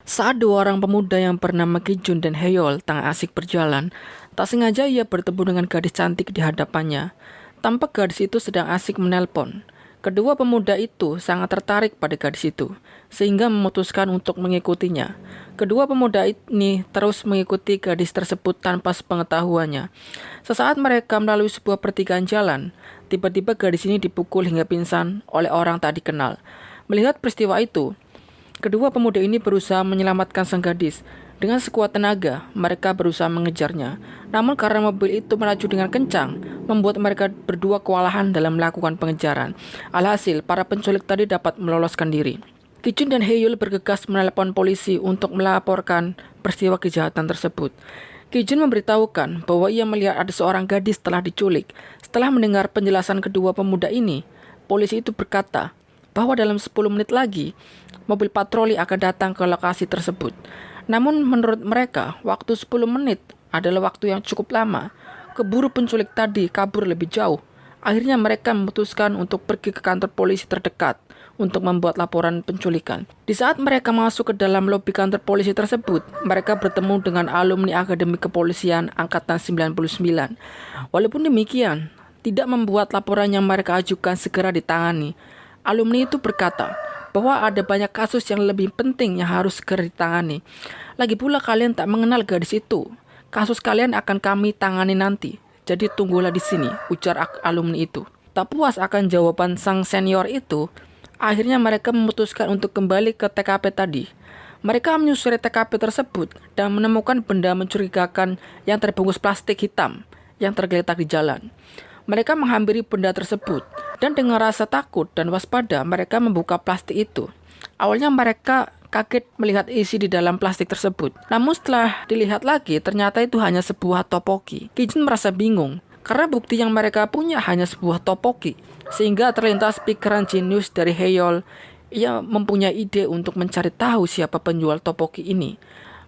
Saat dua orang pemuda yang bernama Kijun dan Heyol tengah asik berjalan, tak sengaja ia bertemu dengan gadis cantik di hadapannya. Tampak gadis itu sedang asik menelpon. Kedua pemuda itu sangat tertarik pada gadis itu, sehingga memutuskan untuk mengikutinya. Kedua pemuda ini terus mengikuti gadis tersebut tanpa sepengetahuannya. Sesaat mereka melalui sebuah pertigaan jalan, tiba-tiba gadis ini dipukul hingga pingsan oleh orang tak dikenal. Melihat peristiwa itu, kedua pemuda ini berusaha menyelamatkan sang gadis. Dengan sekuat tenaga, mereka berusaha mengejarnya. Namun karena mobil itu melaju dengan kencang, membuat mereka berdua kewalahan dalam melakukan pengejaran. Alhasil, para penculik tadi dapat meloloskan diri. Kijun dan Heyul bergegas menelepon polisi untuk melaporkan peristiwa kejahatan tersebut. Kijun memberitahukan bahwa ia melihat ada seorang gadis telah diculik. Setelah mendengar penjelasan kedua pemuda ini, polisi itu berkata bahwa dalam 10 menit lagi, mobil patroli akan datang ke lokasi tersebut. Namun menurut mereka, waktu 10 menit adalah waktu yang cukup lama. Keburu penculik tadi kabur lebih jauh. Akhirnya mereka memutuskan untuk pergi ke kantor polisi terdekat untuk membuat laporan penculikan. Di saat mereka masuk ke dalam lobi kantor polisi tersebut, mereka bertemu dengan alumni Akademi Kepolisian Angkatan 99. Walaupun demikian, tidak membuat laporan yang mereka ajukan segera ditangani. Alumni itu berkata bahwa ada banyak kasus yang lebih penting yang harus segera ditangani. Lagi pula kalian tak mengenal gadis itu. Kasus kalian akan kami tangani nanti. Jadi tunggulah di sini, ujar alumni itu. Tak puas akan jawaban sang senior itu, akhirnya mereka memutuskan untuk kembali ke TKP tadi. Mereka menyusuri TKP tersebut dan menemukan benda mencurigakan yang terbungkus plastik hitam yang tergeletak di jalan. Mereka menghampiri benda tersebut, dan dengan rasa takut dan waspada mereka membuka plastik itu. Awalnya mereka kaget melihat isi di dalam plastik tersebut. Namun setelah dilihat lagi, ternyata itu hanya sebuah topoki. Kijun merasa bingung, karena bukti yang mereka punya hanya sebuah topoki. Sehingga terlintas pikiran jenius dari Heyol. Ia mempunyai ide untuk mencari tahu siapa penjual topoki ini.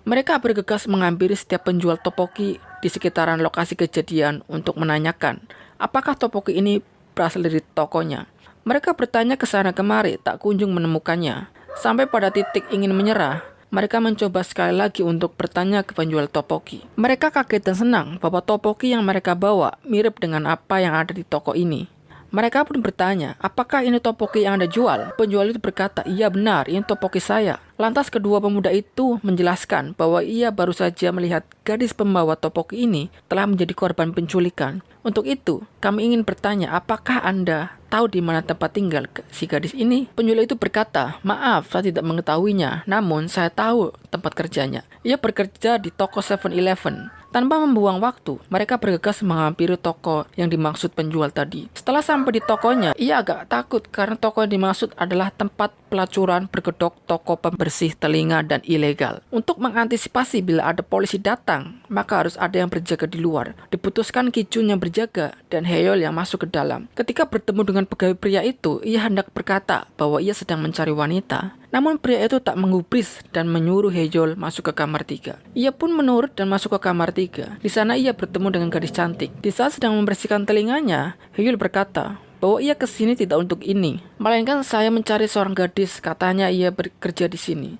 Mereka bergegas menghampiri setiap penjual topoki di sekitaran lokasi kejadian untuk menanyakan apakah topoki ini berasal dari tokonya. Mereka bertanya ke sana kemari, tak kunjung menemukannya. Sampai pada titik ingin menyerah, mereka mencoba sekali lagi untuk bertanya ke penjual topoki. Mereka kaget dan senang bahwa topoki yang mereka bawa mirip dengan apa yang ada di toko ini. Mereka pun bertanya, apakah ini topoki yang Anda jual? Penjual itu berkata, iya benar, ini topoki saya. Lantas kedua pemuda itu menjelaskan bahwa ia baru saja melihat gadis pembawa topoki ini telah menjadi korban penculikan. Untuk itu, kami ingin bertanya, apakah Anda tahu di mana tempat tinggal si gadis ini? Penjual itu berkata, maaf, saya tidak mengetahuinya, namun saya tahu tempat kerjanya. Ia bekerja di toko 7-Eleven. Tanpa membuang waktu, mereka bergegas menghampiri toko yang dimaksud penjual tadi. Setelah sampai di tokonya, ia agak takut karena toko yang dimaksud adalah tempat pelacuran berkedok toko pembersih telinga dan ilegal. Untuk mengantisipasi bila ada polisi datang, maka harus ada yang berjaga di luar. Diputuskan Kijun yang berjaga dan Heyol yang masuk ke dalam. Ketika bertemu dengan pegawai pria itu, ia hendak berkata bahwa ia sedang mencari wanita. Namun pria itu tak menggubris dan menyuruh Heyol masuk ke kamar 3. Ia pun menurut dan masuk ke kamar 3. Di sana ia bertemu dengan gadis cantik. Di saat sedang membersihkan telinganya, Heyol berkata bahwa ia kesini tidak untuk ini, melainkan saya mencari seorang gadis, katanya ia bekerja di sini.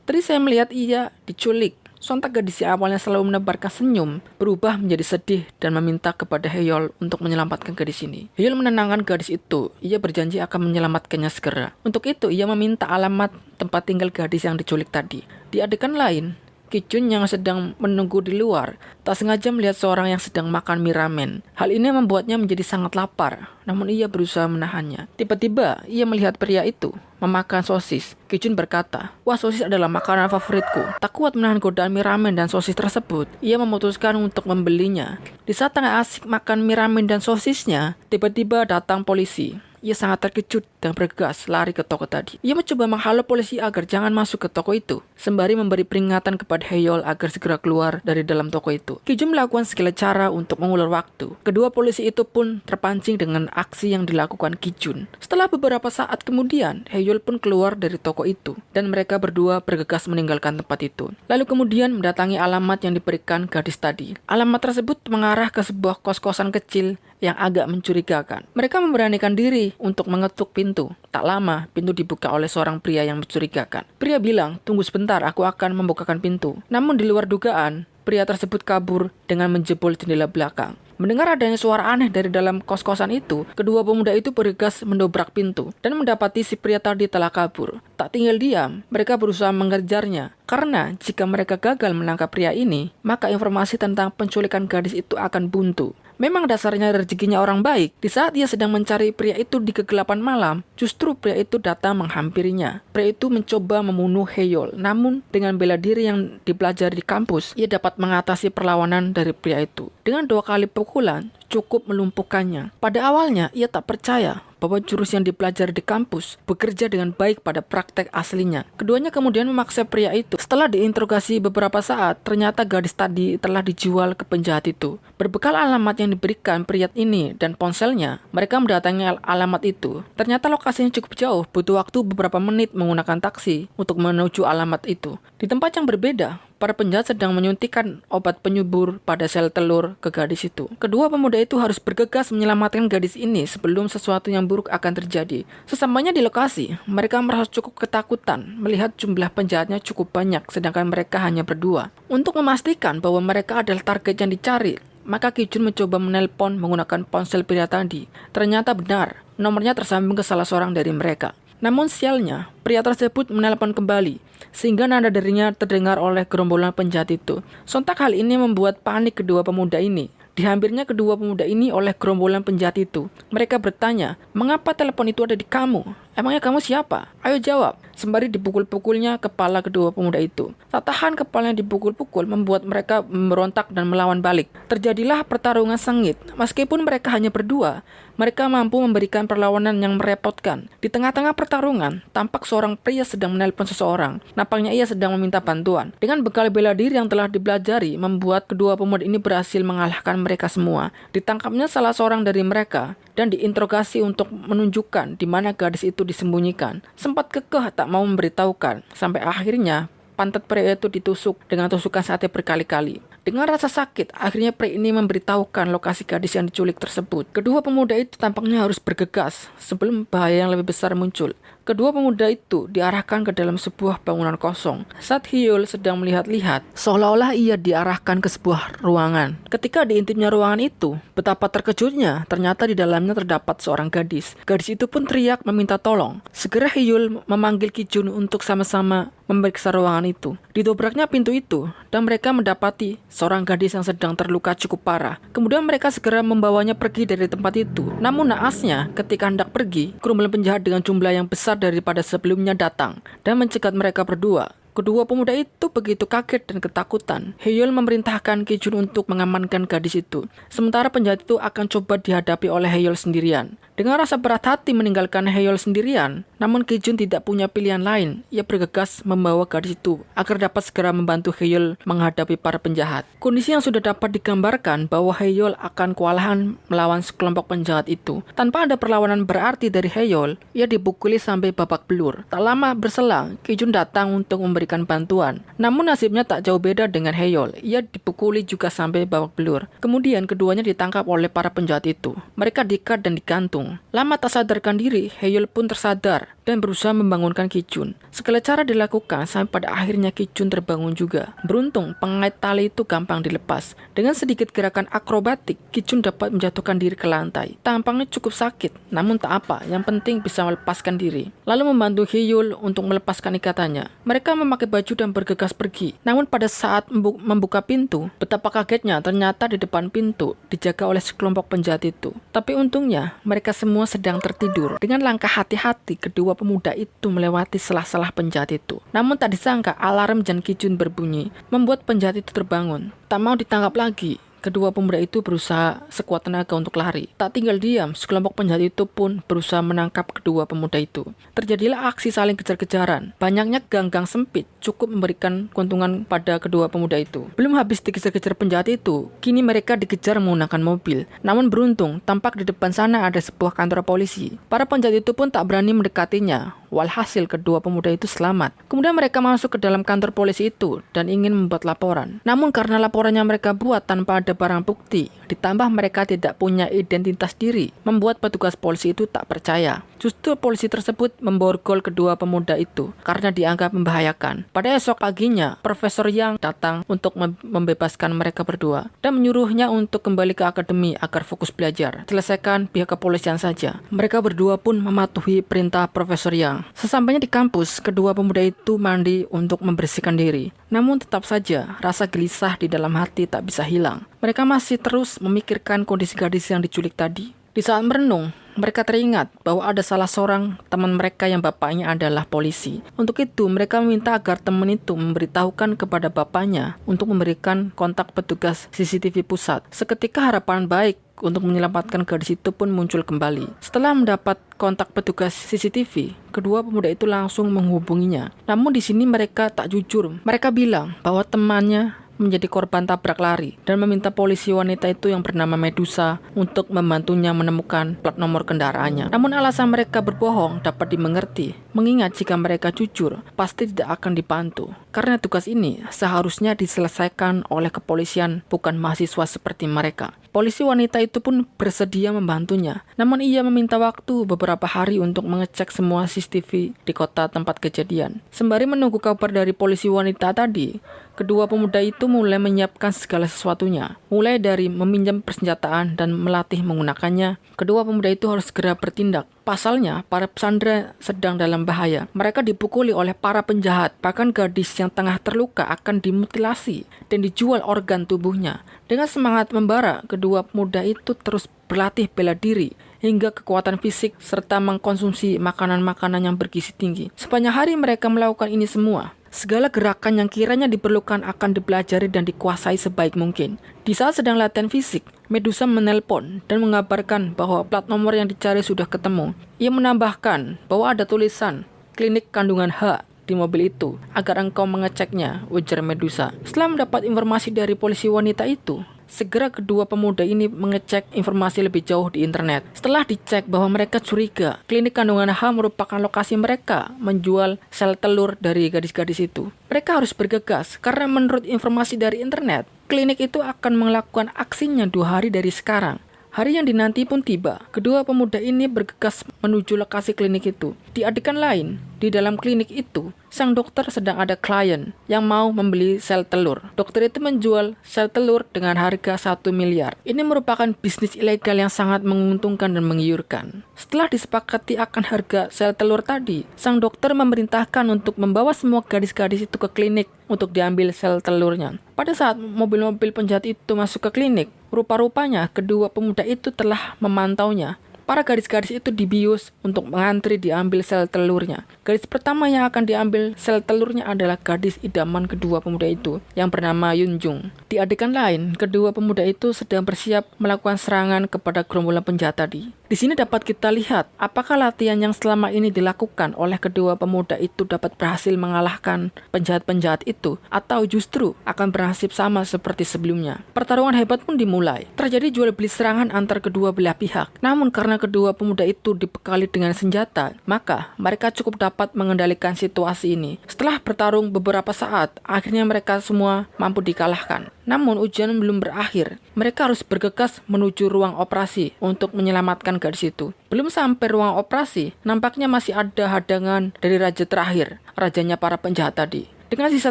Tadi saya melihat ia diculik. Sontak gadis yang awalnya selalu menebarkan senyum berubah menjadi sedih dan meminta kepada Heyol untuk menyelamatkan gadis ini. Heyol menenangkan gadis itu. Ia berjanji akan menyelamatkannya segera. Untuk itu ia meminta alamat tempat tinggal gadis yang diculik tadi. Di adegan lain, Kijun yang sedang menunggu di luar tak sengaja melihat seorang yang sedang makan mie ramen. Hal ini membuatnya menjadi sangat lapar, namun ia berusaha menahannya. Tiba-tiba ia melihat pria itu memakan sosis. Kijun berkata, wah, sosis adalah makanan favoritku. Tak kuat menahan godaan mie ramen dan sosis tersebut, ia memutuskan untuk membelinya. Di saat tengah asik makan mie ramen dan sosisnya, tiba-tiba datang polisi. Ia sangat terkejut dan bergegas lari ke toko tadi. Ia mencoba menghalau polisi agar jangan masuk ke toko itu, sembari memberi peringatan kepada Heyol agar segera keluar dari dalam toko itu. Kijun melakukan segala cara untuk mengulur waktu. Kedua polisi itu pun terpancing dengan aksi yang dilakukan Kijun. Setelah beberapa saat kemudian, Heyol pun keluar dari toko itu, dan mereka berdua bergegas meninggalkan tempat itu. Lalu kemudian mendatangi alamat yang diberikan gadis tadi. Alamat tersebut mengarah ke sebuah kos-kosan kecil yang agak mencurigakan. Mereka memberanikan diri untuk mengetuk pintu pintu. Tak lama, pintu dibuka oleh seorang pria yang mencurigakan. Pria bilang, "Tunggu sebentar, aku akan membukakan pintu." Namun di luar dugaan, pria tersebut kabur dengan menjebol jendela belakang. Mendengar adanya suara aneh dari dalam kos-kosan itu, kedua pemuda itu bergegas mendobrak pintu dan mendapati si pria tadi telah kabur. Tak tinggal diam, mereka berusaha mengejarnya. Karena jika mereka gagal menangkap pria ini, maka informasi tentang penculikan gadis itu akan buntu. Memang dasarnya rezekinya orang baik. Di saat ia sedang mencari pria itu di kegelapan malam, justru pria itu datang menghampirinya. Pria itu mencoba membunuh Heyol, namun dengan bela diri yang dipelajari di kampus, ia dapat mengatasi perlawanan dari pria itu. Dengan 2 kali pukulan, cukup melumpuhkannya. Pada awalnya, ia tak percaya bahwa jurus yang dipelajari di kampus bekerja dengan baik pada praktek aslinya. Keduanya kemudian memaksa pria itu. Setelah diinterogasi beberapa saat, ternyata gadis tadi telah dijual ke penjahat itu. Berbekal alamat yang diberikan pria ini dan ponselnya, mereka mendatangi alamat itu. Ternyata lokasinya cukup jauh, butuh waktu beberapa menit menggunakan taksi untuk menuju alamat itu. Di tempat yang berbeda, para penjahat sedang menyuntikkan obat penyubur pada sel telur ke gadis itu. Kedua pemuda itu harus bergegas menyelamatkan gadis ini sebelum sesuatu yang buruk akan terjadi. Sesampainya di lokasi, mereka merasa cukup ketakutan melihat jumlah penjahatnya cukup banyak sedangkan mereka hanya berdua. Untuk memastikan bahwa mereka adalah target yang dicari, maka Ki Jun mencoba menelpon menggunakan ponsel pria tadi. Ternyata benar, nomornya tersambung ke salah seorang dari mereka. Namun sialnya, pria tersebut menelpon kembali, sehingga nada derinya terdengar oleh gerombolan penjahat itu. Sontak hal ini membuat panik kedua pemuda ini. Dihampirinya kedua pemuda ini oleh gerombolan penjahat itu. Mereka bertanya, "Mengapa telepon itu ada di kamu? Emangnya kamu siapa? Ayo jawab." Sembari dipukul-pukulnya kepala kedua pemuda itu. Tak tahan kepala yang dipukul-pukul membuat mereka memberontak dan melawan balik. Terjadilah pertarungan sengit. Meskipun mereka hanya berdua, mereka mampu memberikan perlawanan yang merepotkan. Di tengah-tengah pertarungan, tampak seorang pria sedang menelpon seseorang. Nampaknya ia sedang meminta bantuan. Dengan bekal bela diri yang telah dipelajari, membuat kedua pemuda ini berhasil mengalahkan mereka semua. Ditangkapnya salah seorang dari mereka dan diinterogasi untuk menunjukkan di mana gadis itu disembunyikan. Sempat kekeh tak mau memberitahukan, sampai akhirnya pantat pria itu ditusuk dengan tusukan sate berkali-kali. Dengan rasa sakit, akhirnya pria ini memberitahukan lokasi gadis yang diculik tersebut. Kedua pemuda itu tampaknya harus bergegas sebelum bahaya yang lebih besar muncul. Kedua pemuda itu diarahkan ke dalam sebuah bangunan kosong. Saat Heyol sedang melihat-lihat, seolah-olah ia diarahkan ke sebuah ruangan. Ketika diintipnya ruangan itu, betapa terkejutnya, ternyata di dalamnya terdapat seorang gadis. Gadis itu pun teriak meminta tolong. Segera Heyol memanggil Ki Jun untuk sama-sama memeriksa ruangan itu. Didobraknya pintu itu, dan mereka mendapati seorang gadis yang sedang terluka cukup parah. Kemudian mereka segera membawanya pergi dari tempat itu. Namun naasnya, ketika hendak pergi, gerombolan penjahat dengan jumlah yang besar daripada sebelumnya datang dan mencegat mereka berdua. Kedua pemuda itu begitu kaget dan ketakutan. Heyol memerintahkan Ki Jun untuk mengamankan gadis itu. Sementara penjahat itu akan coba dihadapi oleh Heyol sendirian. Dengan rasa berat hati meninggalkan Heyol sendirian, namun Ki Jun tidak punya pilihan lain. Ia bergegas membawa gadis itu agar dapat segera membantu Heyol menghadapi para penjahat. Kondisi yang sudah dapat digambarkan bahwa Heyol akan kewalahan melawan sekelompok penjahat itu. Tanpa ada perlawanan berarti dari Heyol, ia dipukuli sampai babak belur. Tak lama berselang, Ki Jun datang untuk memberikan bantuan. Namun nasibnya tak jauh beda dengan Heyol. Ia dipukuli juga sampai babak belur. Kemudian keduanya ditangkap oleh para penjahat itu. Mereka diikat dan digantung. Lama tak sadarkan diri, Heyol pun tersadar dan berusaha membangunkan Ki Jun. Segala cara dilakukan sampai pada akhirnya Ki Jun terbangun juga. Beruntung pengait tali itu gampang dilepas. Dengan sedikit gerakan akrobatik, Ki Jun dapat menjatuhkan diri ke lantai. Tampaknya cukup sakit, namun tak apa, yang penting bisa melepaskan diri. Lalu membantu Heyol untuk melepaskan ikatannya. Mereka memakai baju dan bergegas pergi. Namun pada saat membuka pintu, betapa kagetnya ternyata di depan pintu dijaga oleh sekelompok penjahat itu. Tapi untungnya mereka semua sedang tertidur. Dengan langkah hati-hati, kedua pemuda itu melewati selah-selah penjahat itu. Namun tak disangka alarm Jan Ki Jun berbunyi, membuat penjahat itu terbangun. Tak mau ditangkap lagi, kedua pemuda itu berusaha sekuat tenaga untuk lari. Tak tinggal diam, sekelompok penjahat itu pun berusaha menangkap kedua pemuda itu. Terjadilah aksi saling kejar-kejaran. Banyaknya gang-gang sempit cukup memberikan keuntungan pada kedua pemuda itu. Belum habis dikejar-kejar penjahat itu, kini mereka dikejar menggunakan mobil. Namun beruntung, tampak di depan sana ada sebuah kantor polisi. Para penjahat itu pun tak berani mendekatinya. Walhasil kedua pemuda itu selamat. Kemudian mereka masuk ke dalam kantor polisi itu dan ingin membuat laporan. Namun karena laporannya mereka buat tanpa ada ada barang bukti, ditambah mereka tidak punya identitas diri, membuat petugas polisi itu tak percaya. Justru polisi tersebut memborgol kedua pemuda itu karena dianggap membahayakan. Pada esok paginya, Profesor Yang datang untuk membebaskan mereka berdua dan menyuruhnya untuk kembali ke akademi agar fokus belajar. Selesaikan pihak kepolisian saja. Mereka berdua pun mematuhi perintah Profesor Yang. Sesampainya di kampus, kedua pemuda itu mandi untuk membersihkan diri. Namun tetap saja, rasa gelisah di dalam hati tak bisa hilang. Mereka masih terus memikirkan kondisi gadis yang diculik tadi. Di saat merenung, mereka teringat bahwa ada salah seorang teman mereka yang bapaknya adalah polisi. Untuk itu, mereka meminta agar teman itu memberitahukan kepada bapaknya untuk memberikan kontak petugas CCTV pusat. Seketika harapan baik untuk menyelamatkan gadis itu pun muncul kembali. Setelah mendapat kontak petugas CCTV, kedua pemuda itu langsung menghubunginya. Namun di sini mereka tak jujur. Mereka bilang bahwa temannya menjadi korban tabrak lari dan meminta polisi wanita itu yang bernama Medusa untuk membantunya menemukan plat nomor kendaraannya. Namun alasan mereka berbohong dapat dimengerti, mengingat jika mereka jujur pasti tidak akan dibantu. Karena tugas ini seharusnya diselesaikan oleh kepolisian, bukan mahasiswa seperti mereka. Polisi wanita itu pun bersedia membantunya, namun ia meminta waktu beberapa hari untuk mengecek semua CCTV di kota tempat kejadian. Sembari menunggu kabar dari polisi wanita tadi, kedua pemuda itu mulai menyiapkan segala sesuatunya, mulai dari meminjam persenjataan dan melatih menggunakannya. Kedua pemuda itu harus segera bertindak. Pasalnya, para pesandera sedang dalam bahaya. Mereka dipukuli oleh para penjahat, bahkan gadis yang tengah terluka akan dimutilasi dan dijual organ tubuhnya. Dengan semangat membara, kedua pemuda itu terus berlatih bela diri hingga kekuatan fisik serta mengkonsumsi makanan-makanan yang bergizi tinggi. Sepanjang hari mereka melakukan ini semua. Segala gerakan yang kiranya diperlukan akan dipelajari dan dikuasai sebaik mungkin. Di saat sedang latihan fisik, Medusa menelpon dan mengabarkan bahwa plat nomor yang dicari sudah ketemu. Ia menambahkan bahwa ada tulisan klinik kandungan H di mobil itu agar engkau mengeceknya, ujar Medusa. Setelah mendapat informasi dari polisi wanita itu, segera kedua pemuda ini mengecek informasi lebih jauh di internet. Setelah dicek bahwa mereka curiga, klinik kandungan H merupakan lokasi mereka menjual sel telur dari gadis-gadis itu. Mereka harus bergegas karena menurut informasi dari internet, klinik itu akan melakukan aksinya 2 hari dari sekarang. Hari yang dinanti pun tiba. Kedua pemuda ini bergegas menuju lokasi klinik itu. Di adegan lain, di dalam klinik itu, sang dokter sedang ada klien yang mau membeli sel telur. Dokter itu menjual sel telur dengan harga 1 miliar. Ini merupakan bisnis ilegal yang sangat menguntungkan dan menggiurkan. Setelah disepakati akan harga sel telur tadi, sang dokter memerintahkan untuk membawa semua gadis-gadis itu ke klinik untuk diambil sel telurnya. Pada saat mobil-mobil penjahat itu masuk ke klinik, rupa-rupanya kedua pemuda itu telah memantaunya. Para gadis-gadis itu dibius untuk mengantri diambil sel telurnya. Gadis pertama yang akan diambil sel telurnya adalah gadis idaman kedua pemuda itu yang bernama Yunjung. Di adegan lain, kedua pemuda itu sedang bersiap melakukan serangan kepada gerombolan penjahat tadi. Di sini dapat kita lihat apakah latihan yang selama ini dilakukan oleh kedua pemuda itu dapat berhasil mengalahkan penjahat-penjahat itu atau justru akan bernasib sama seperti sebelumnya. Pertarungan hebat pun dimulai. Terjadi jual beli serangan antar kedua belah pihak. Namun karena kedua pemuda itu dibekali dengan senjata, maka mereka cukup dapat mengendalikan situasi ini. Setelah bertarung beberapa saat, akhirnya mereka semua mampu dikalahkan. Namun ujian belum berakhir. Mereka harus bergegas menuju ruang operasi untuk menyelamatkan gadis itu. Belum sampai ruang operasi, nampaknya masih ada hadangan dari raja terakhir, rajanya para penjahat tadi. Dengan sisa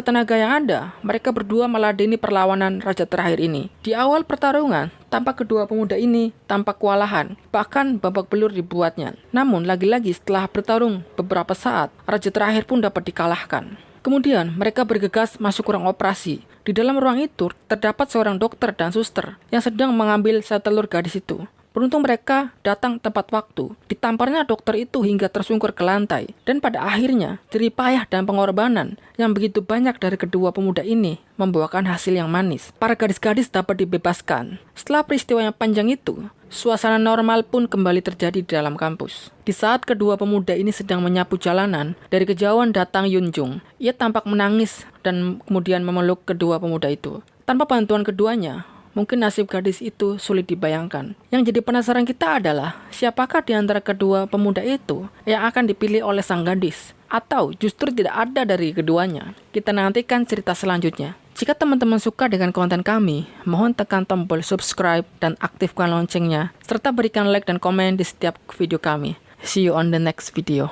tenaga yang ada, mereka berdua meladeni perlawanan raja terakhir ini. Di awal pertarungan, tampak kedua pemuda ini tampak kewalahan, bahkan babak belur dibuatnya. Namun lagi-lagi setelah bertarung beberapa saat, raja terakhir pun dapat dikalahkan. Kemudian mereka bergegas masuk ruang operasi. Di dalam ruang itu terdapat seorang dokter dan suster yang sedang mengambil sel telur gadis itu. Beruntung mereka datang tepat waktu. Ditamparnya dokter itu hingga tersungkur ke lantai. Dan pada akhirnya, jerih payah dan pengorbanan yang begitu banyak dari kedua pemuda ini membuahkan hasil yang manis. Para gadis-gadis dapat dibebaskan. Setelah peristiwa yang panjang itu, suasana normal pun kembali terjadi di dalam kampus. Di saat kedua pemuda ini sedang menyapu jalanan, dari kejauhan datang Yunjung. Ia tampak menangis dan kemudian memeluk kedua pemuda itu. Tanpa bantuan keduanya, mungkin nasib gadis itu sulit dibayangkan. Yang jadi penasaran kita adalah, siapakah di antara kedua pemuda itu yang akan dipilih oleh sang gadis? Atau justru tidak ada dari keduanya? Kita nantikan cerita selanjutnya. Jika teman-teman suka dengan konten kami, mohon tekan tombol subscribe dan aktifkan loncengnya, serta berikan like dan komen di setiap video kami. See you on the next video.